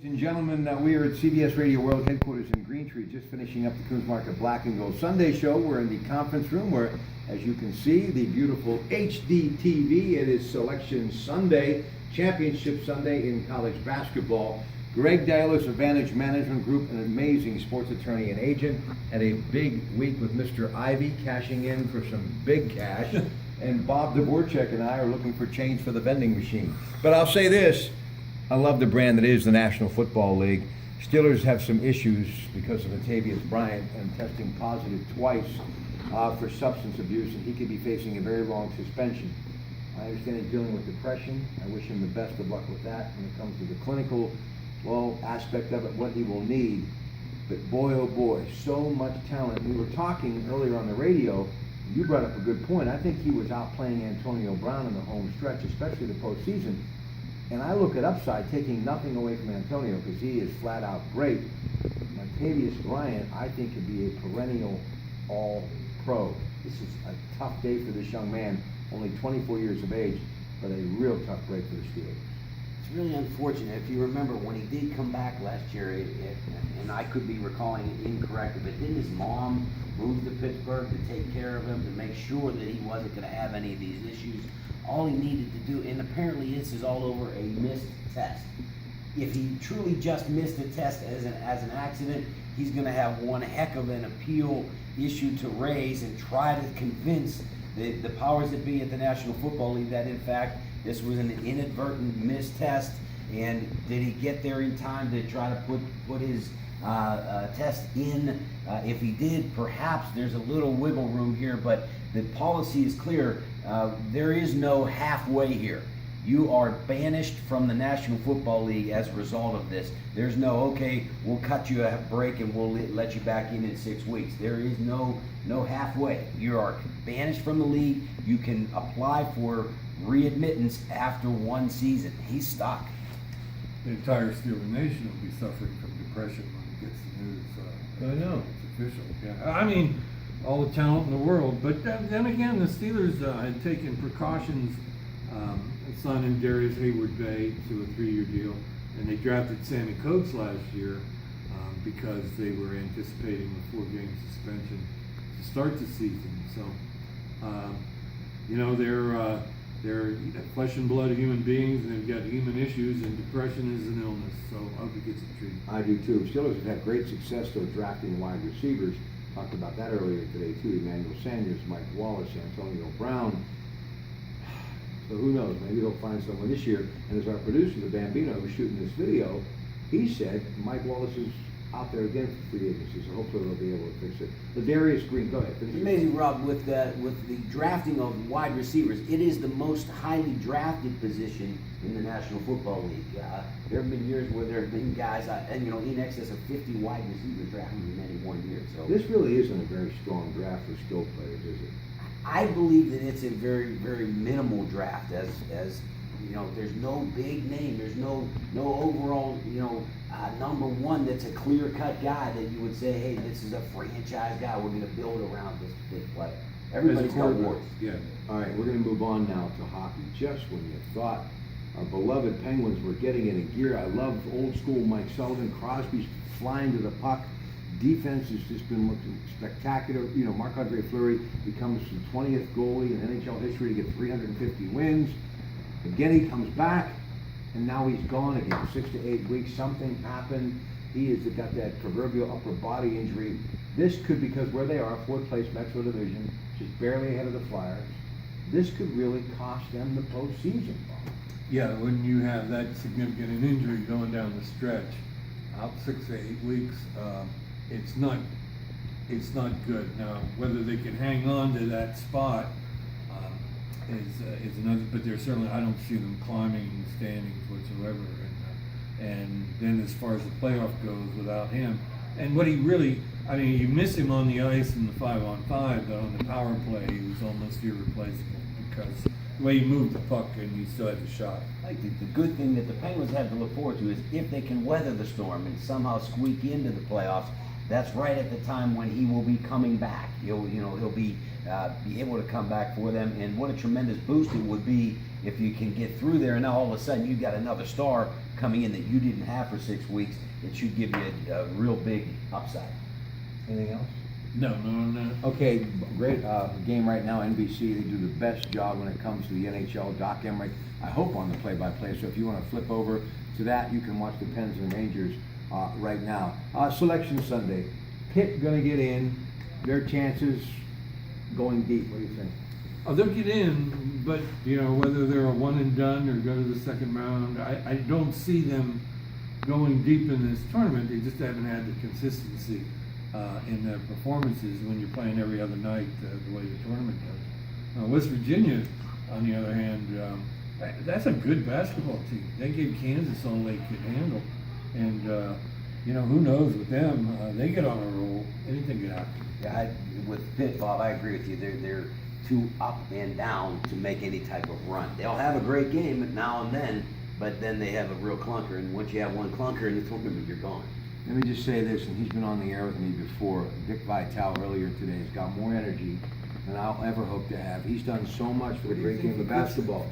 Ladies and gentlemen, we are at CBS Radio World Headquarters in Green Tree, just finishing up the Coons Market Black and Gold Sunday show. We're in the conference room where, as you can see, the beautiful HD TV. It is Selection Sunday, Championship Sunday in college basketball. Greg Dallas, Advantage Management Group, an amazing sports attorney and agent, had a big week with Mr. Ivy, cashing in for some big cash. And Bob Dvorak and I are looking for change for the vending machine. But I'll say this. I love the brand that is the National Football League. Steelers have some issues because of Latavius Bryant and testing positive twice for substance abuse, and he could be facing a very long suspension. I understand he's dealing with depression. I wish him the best of luck with that when it comes to the clinical, aspect of it, what he will need. But boy, oh boy, so much talent. We were talking earlier on the radio. You brought up a good point. I think he was outplaying Antonio Brown in the home stretch, especially the postseason. And I look at upside, taking nothing away from Antonio because he is flat out great. Latavius Bryant, I think, could be a perennial all-pro. This is a tough day for this young man, only 24 years of age, but a real tough break for the Steelers. It's really unfortunate. If you remember, when he did come back last year, and I could be recalling it incorrectly, but didn't his mom move to Pittsburgh to take care of him, to make sure that he wasn't going to have any of these issues? All he needed to do, and apparently this is all over a missed test. If he truly just missed a test as an accident, he's going to have one heck of an appeal issue to raise and try to convince the powers that be at the National Football League that in fact this was an inadvertent missed test, and did he get there in time to try to put his test in? If he did, perhaps there's a little wiggle room here, but the policy is clear. There is no halfway here. You are banished from the National Football League as a result of this. There's no, okay, we'll cut you a break and we'll let you back in 6 weeks. There is no halfway. You are banished from the league. You can apply for readmittance after one season. He's stuck. The entire Steeler Nation will be suffering from depression when he gets the news. I know. It's official. Yeah. I mean, all the talent in the world, but then again, the Steelers had taken precautions, signing Darius Hayward-Bay to a 3-year deal, and they drafted Sammy Coates last year because they were anticipating a 4-game suspension to start the season. So, they're flesh and blood human beings, and they've got human issues, and depression is an illness. So I hope he gets it treated. I do too. Steelers have had great success though drafting wide receivers. Talked about that earlier today too. Emmanuel Sanders, Mike Wallace, Antonio Brown. So who knows? Maybe they'll find someone this year. And as our producer, the Bambino, who's shooting this video, he said Mike Wallace is out there again for free agency. So hopefully they'll be able to fix it. But Darius Green, go ahead. It's amazing, Rob, with the drafting of wide receivers. It is the most highly drafted position in the National Football League. There have been years where there have been guys, in excess of 50 wide receivers drafted in any one year. So this really isn't a very strong draft for skilled players, is it? I believe that it's a very, very minimal draft. As there's no big name. There's no overall, number one that's a clear-cut guy that you would say, hey, this is a franchise guy. We're going to build around this player. Everybody's got warts. Yeah. All right, we're going to move on now to hockey. Just when you thought our beloved Penguins were getting it in gear, I love old school Mike Sullivan. Crosby's flying to the puck. Defense has just been looking spectacular. Marc-Andre Fleury becomes the 20th goalie in NHL history to get 350 wins. Again, he comes back, and now he's gone again. 6 to 8 weeks, something happened. He has got that proverbial upper body injury. This could, because where they are, 4th place Metro Division, just barely ahead of the Flyers, this could really cost them the postseason. Yeah, when you have that significant an injury going down the stretch, out 6 to 8 weeks, it's not good. Now, whether they can hang on to that spot is another. But they're certainly, I don't see them climbing standings whatsoever. And then as far as the playoff goes, without him, and what he really, you miss him on the ice in the 5-on-5, but on the power play, he was almost irreplaceable because the way he moved the puck and he still had the shot. I think the good thing that the Penguins have to look forward to is if they can weather the storm and somehow squeak into the playoffs, that's right at the time when he will be coming back. He'll be able to come back for them, and what a tremendous boost it would be if you can get through there, and now all of a sudden you've got another star coming in that you didn't have for 6 weeks, it should give you a real big upside. Anything else? No. Okay, great game right now. NBC, they do the best job when it comes to the NHL. Doc Emmerich, I hope, on the play-by-play. So if you want to flip over to that, you can watch the Pens and Rangers right now. Selection Sunday. Pitt going to get in. Their chances going deep. What do you think? Oh, they'll get in, but whether they're a one and done or go to the second round, I don't see them going deep in this tournament. They just haven't had the consistency in their performances when you're playing every other night the way the tournament does. West Virginia, on the other hand, that's a good basketball team. They gave Kansas all they could handle, and who knows with them? They get on a roll. Anything could happen. Yeah, with Pitt, Bob, I agree with you. They're too up and down to make any type of run. They'll have a great game now and then, but then they have a real clunker, and once you have one clunker in the tournament, you're gone. Let me just say this, and he's been on the air with me before. Dick Vitale earlier today has got more energy than I'll ever hope to have. He's done so much for the great game of basketball.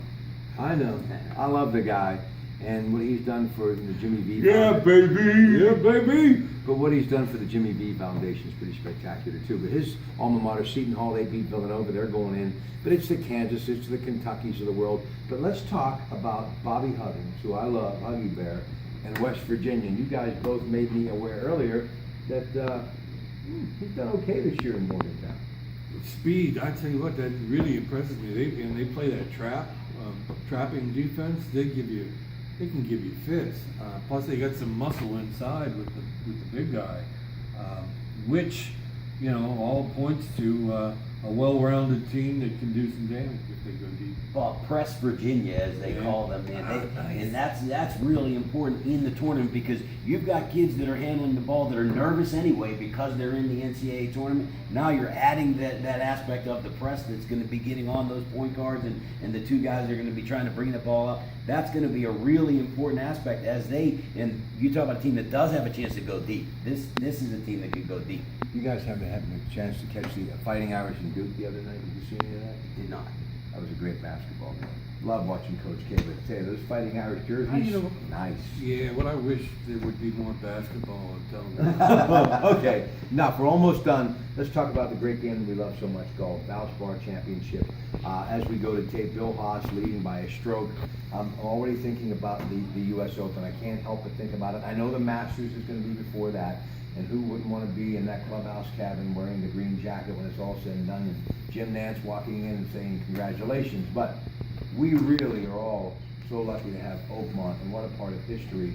I know. I love the guy. And what he's done for the Jimmy V Foundation. Yeah, baby! But what he's done for the Jimmy V Foundation is pretty spectacular too. But his alma mater, Seton Hall, they beat Villanova, they're going in. But it's the Kansas, it's the Kentuckys of the world. But let's talk about Bobby Huggins, who I love, Huggy Bear, and West Virginia. And you guys both made me aware earlier that he's done okay this year in Morgantown. Speed, I tell you what, that really impresses me. They play that trapping defense. They can give you fits. Plus, they got some muscle inside with the big guy, which all points to a well-rounded team that can do some damage if they go deep. Well, press Virginia, as they call them, man. And that's really important in the tournament because you've got kids that are handling the ball that are nervous anyway because they're in the NCAA tournament. Now you're adding that aspect of the press that's going to be getting on those point guards and the two guys that are going to be trying to bring the ball up. That's going to be a really important aspect and you talk about a team that does have a chance to go deep. This is a team that can go deep. You guys haven't had a chance to catch the Fighting Irish and Duke the other night. Did you see any of that? Did not. That was a great basketball game. Love watching Coach K, but tell you, those Fighting Irish jerseys, nice. Yeah, what I wish there would be more basketball on television. Okay, now we're almost done. Let's talk about the great game we love so much, golf, Valspar Championship. As we go to tape, Bill Haas leading by a stroke. I'm already thinking about the U.S. Open. I can't help but think about it. I know the Masters is going to be before that. And who wouldn't want to be in that clubhouse cabin wearing the green jacket when it's all said and done, and Jim Nantz walking in and saying congratulations. But we really are all so lucky to have Oakmont, and what a part of history.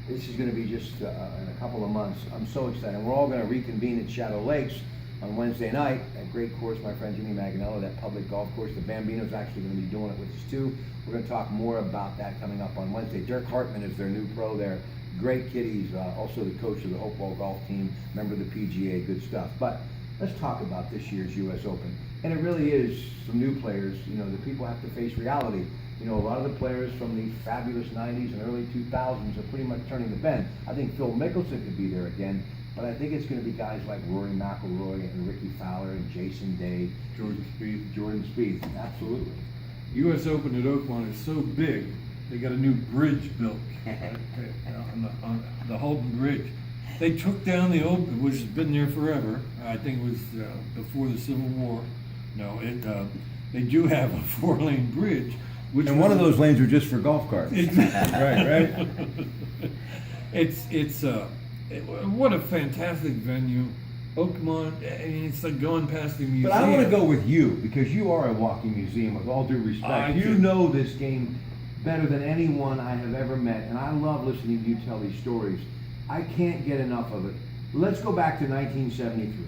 This is going to be just in a couple of months. I'm so excited. We're all going to reconvene at Shadow Lakes on Wednesday night. A great course, my friend Jimmy Maganello, that public golf course. The Bambino's actually going to be doing it with us too. We're going to talk more about that coming up on Wednesday. Dirk Hartman is their new pro there. Great kiddies, also the coach of the Hopewell golf team, member of the PGA, good stuff. But let's talk about this year's U.S. Open. And it really is some new players, the people have to face reality. A lot of the players from the fabulous 90s and early 2000s are pretty much turning the bend. I think Phil Mickelson could be there again, but I think it's going to be guys like Rory McIlroy and Ricky Fowler and Jason Day. Jordan Spieth, absolutely. U.S. Open at Oakmont is so big, they got a new bridge built on the Holden Bridge. They took down the old, which has been there forever. I think it was before the Civil War. No, they do have a 4-lane bridge. And one of those lanes are just for golf carts. right. It's what a fantastic venue. Oakmont, it's like going past the museum. But I want to go with you because you are a walking museum. With all due respect, you know this game better than anyone I have ever met, and I love listening to you tell these stories. I can't get enough of it. Let's go back to 1973.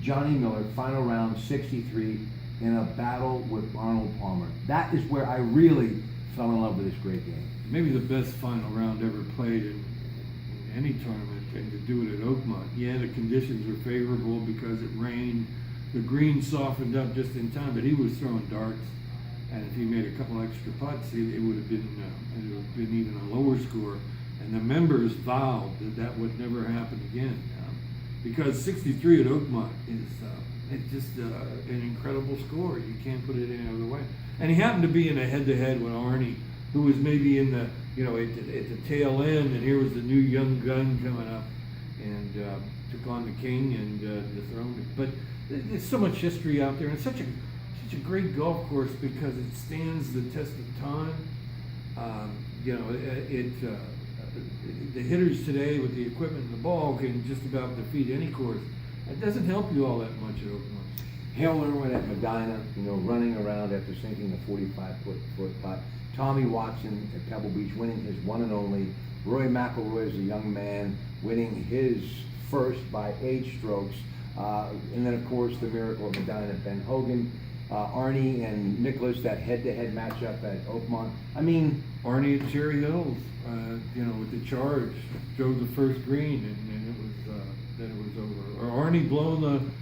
Johnny Miller, final round, 63, in a battle with Arnold Palmer. That is where I really fell in love with this great game. Maybe the best final round ever played in any tournament, and to do it at Oakmont. Yeah, the conditions were favorable because it rained. The green softened up just in time, but he was throwing darts. And if he made a couple extra putts, it would have been even a lower score. And the members vowed that would never happen again, because 63 at Oakmont is it's just an incredible score. You can't put it any other way. And he happened to be in a head-to-head with Arnie, who was maybe in the you know, at the tail end, and here was the new young gun coming up, and took on the king and dethroned it. But there's so much history out there, and it's such a great golf course because it stands the test of time. You know, the hitters today with the equipment and the ball can just about defeat any course. It doesn't help you all that much at Oakmont. Hale Irwin at Medina, you know, running around after sinking the 45-foot putt. Tommy Watson at Pebble Beach winning his one and only. Roy McIlroy is a young man winning his first by 8 strokes. And then, of course, the miracle of Medina, Ben Hogan. Arnie and Nicholas, that head-to-head matchup at Oakmont. I mean, Arnie at Cherry Hills, you know, with the charge, drove the first green, and then it was over. Or Arnie blowing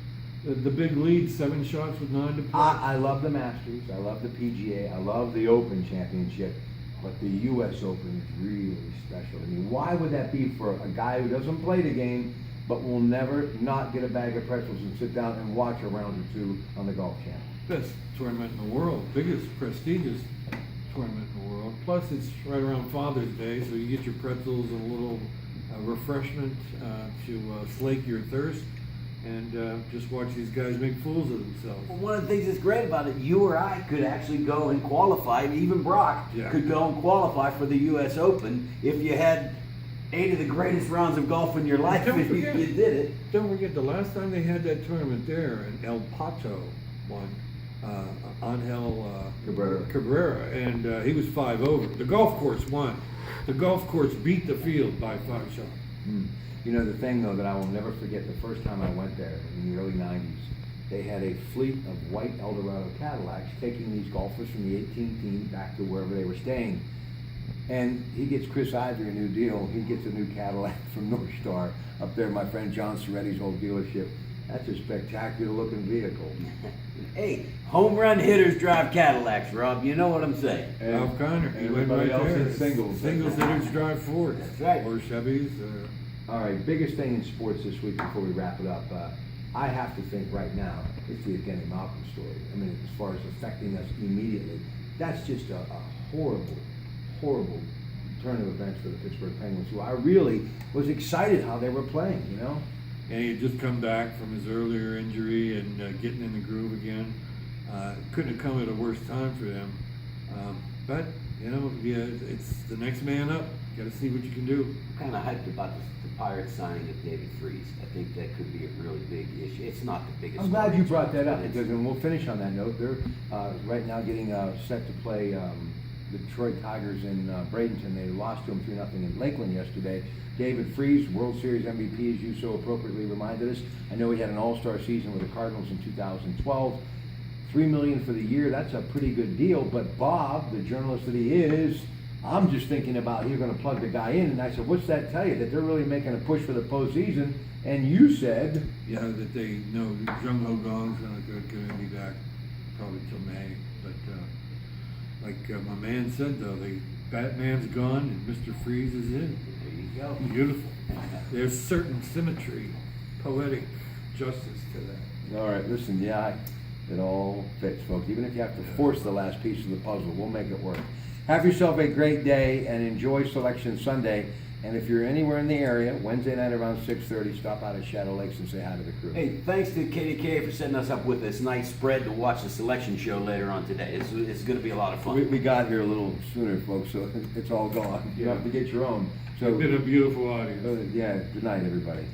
the big lead, 7 shots with 9 to play. I love the Masters, I love the PGA, I love the Open Championship, but the U.S. Open is really special. I mean, why would that be for a guy who doesn't play the game, but will never not get a bag of pretzels and sit down and watch a round or two on the Golf Channel? Best tournament in the world, biggest prestigious tournament in the world. Plus, it's right around Father's Day, so you get your pretzels and a little refreshment to slake your thirst, and just watch these guys make fools of themselves. Well, one of the things that's great about it, you or I could actually go and qualify, and even Brock could go and qualify for the U.S. Open if you had 8 of the greatest rounds of golf in your life if you did it. Don't forget, the last time they had that tournament there, and El Pato won. Angel Cabrera, and he was 5 over. The golf course won. The golf course beat the field by 5 shots. You know, the thing though that I will never forget, the first time I went there in the early 90s, they had a fleet of white Eldorado Cadillacs taking these golfers from the 18th team back to wherever they were staying. And he gets Chris Ivory a new deal. He gets a new Cadillac from North Star up there, my friend John Soretti's old dealership. That's a spectacular looking vehicle. Hey, home run hitters drive Cadillacs, Rob. You know what I'm saying. Ralph Connor, he went everybody right else there. is singles. Singles hitters drive Fords. That's right. Or Chevys. All right, biggest thing in sports this week before we wrap it up. I have to think right now it's the Evgeny Malkin story. I mean, as far as affecting us immediately, that's just a horrible, horrible turn of events for the Pittsburgh Penguins, who I really was excited how they were playing, you know? And he had just come back from his earlier injury and getting in the groove again. Couldn't have come at a worse time for them. But, you know, yeah, it's the next man up. Got to see what you can do. I'm kind of hyped about the Pirates signing of David Freese. I think that could be a really big issue. It's not the biggest. I'm glad story you in brought sports, that up but because, and we'll finish on that note, they're right now getting set to play the Detroit Tigers in Bradenton. They lost to them 3-0 in Lakeland yesterday. David Freese, World Series MVP, as you so appropriately reminded us. I know he had an all-star season with the Cardinals in 2012. $3 million for the year, that's a pretty good deal. But Bob, the journalist that he is, I'm just thinking about you're going to plug the guy in. And I said, what's that tell you? That they're really making a push for the postseason. And you said... Yeah, that they know Jung Ho Gong's going to be back probably till May. But like my man said, though, the Batman's gone and Mr. Freeze is in. there you go. Beautiful. There's certain symmetry, poetic justice to that. All right, listen, yeah, it all fits, folks. Even if you have to force the last piece of the puzzle, we'll make it work. Have yourself a great day and enjoy Selection Sunday. And if you're anywhere in the area, Wednesday night around 6:30, stop out at Shadow Lakes and say hi to the crew. Hey, thanks to KDK for setting us up with this nice spread to watch the selection show later on today. It's going to be a lot of fun. We got here a little sooner, folks, so it's all gone. You have to get your own. So, It's been a beautiful audience. yeah, good night, everybody.